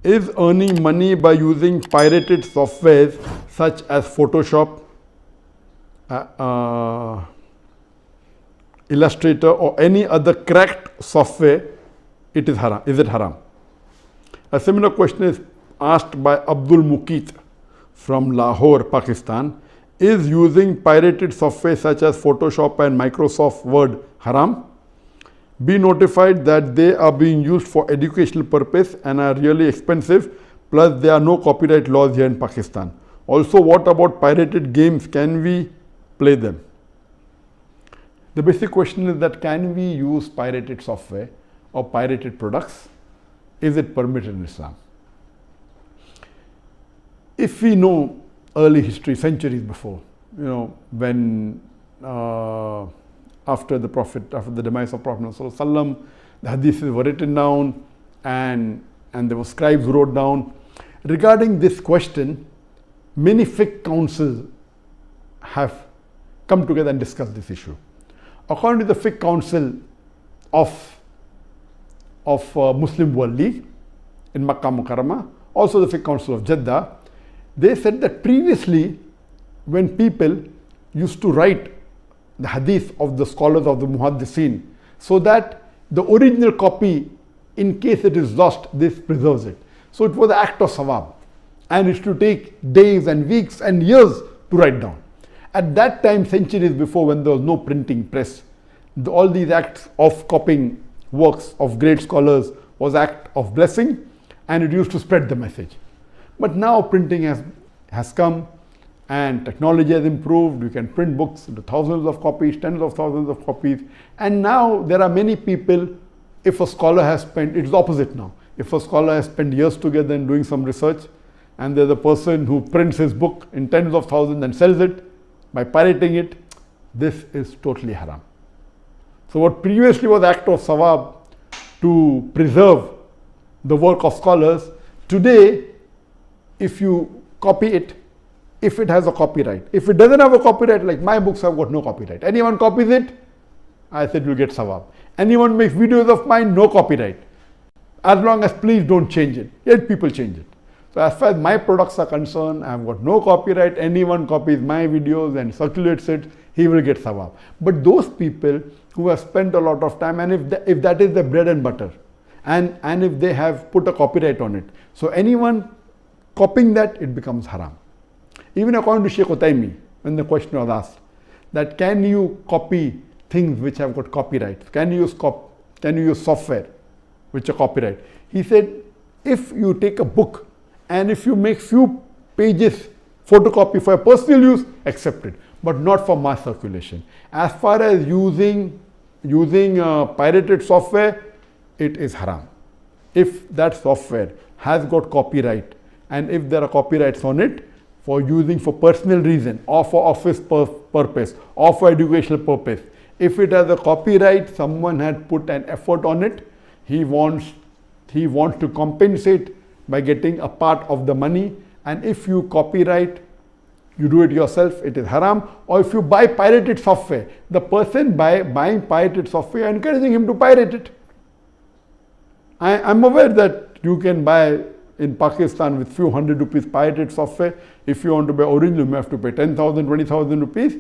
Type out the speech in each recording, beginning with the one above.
is earning money by using pirated softwares such as Photoshop, Illustrator or any other cracked software, it is haram. Is it haram? A similar question is asked by Abdul Muqeet from Lahore, Pakistan. Is using pirated software such as Photoshop and Microsoft Word haram? Be notified that they are being used for educational purpose and are really expensive, plus there are no copyright laws here in Pakistan. Also, what about pirated games? Can we play them? The basic question is that can we use pirated software or pirated products? Is it permitted in Islam? If we know early history, centuries before, when after the Prophet, after the demise of Prophet ﷺ, the hadiths were written down and there were scribes who wrote down. Regarding this question, many fiqh councils have come together and discussed this issue. According to the fiqh council of Muslim World League in Makkah Mukarramah, also the fiqh council of Jeddah, they said that previously when people used to write the hadith of the scholars of the muhaddithin, so that the original copy, in case it is lost, this preserves it. So it was an act of sawab, and it used to take days and weeks and years to write down. At that time, centuries before, when there was no printing press, all these acts of copying works of great scholars was act of blessing, and it used to spread the message. But now printing has come and technology has improved. You can print books into thousands of copies, tens of thousands of copies. And now there are many people, if a scholar has spent, it's the opposite now. If a scholar has spent years together in doing some research, and there's a person who prints his book in tens of thousands and sells it by pirating it, this is totally haram. So what previously was act of sawab to preserve the work of scholars, today if you copy it, if it has a copyright, if it doesn't have a copyright, like my books have got no copyright, anyone copies it, I said you'll get sawab. Anyone makes videos of mine, no copyright, as long as please don't change it. Yet people change it. So as far as my products are concerned, I have got no copyright. Anyone copies my videos and circulates it, he will get sawab. But those people who have spent a lot of time, and if that is the bread and butter, and if they have put a copyright on it, so anyone copying that, it becomes haram. Even according to Sofawj, when the question was asked, that can you copy things which have got copyright? Can you use software which are copyright? He said, if you take a book and if you make few pages photocopy for personal use, accept it, but not for mass circulation. As far as using pirated software, it is haram. If that software has got copyright, and if there are copyrights on it for using for personal reason or for office purpose or for educational purpose, if it has a copyright, someone had put an effort on it, he wants to compensate by getting a part of the money. And if you copyright, you do it yourself, it is haram. Or if you buy pirated software, the person buying pirated software, you're encouraging him to pirate it. I'm aware that you can buy in Pakistan with few hundred rupees pirated software. If you want to buy original, you have to pay 10,000, 20,000 rupees.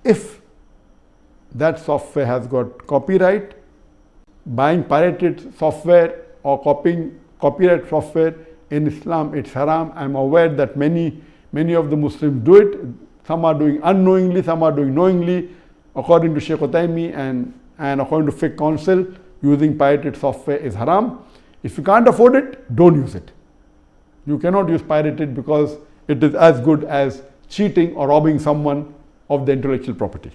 If that software has got copyright, buying pirated software or copying copyright software in Islam, it's haram. I'm aware that many of the Muslims do it. Some are doing unknowingly, some are doing knowingly. According to Sofawj and according to fiqh council, using pirated software is haram. If you can't afford it, don't use it. You cannot use pirated because it is as good as cheating or robbing someone of the intellectual property.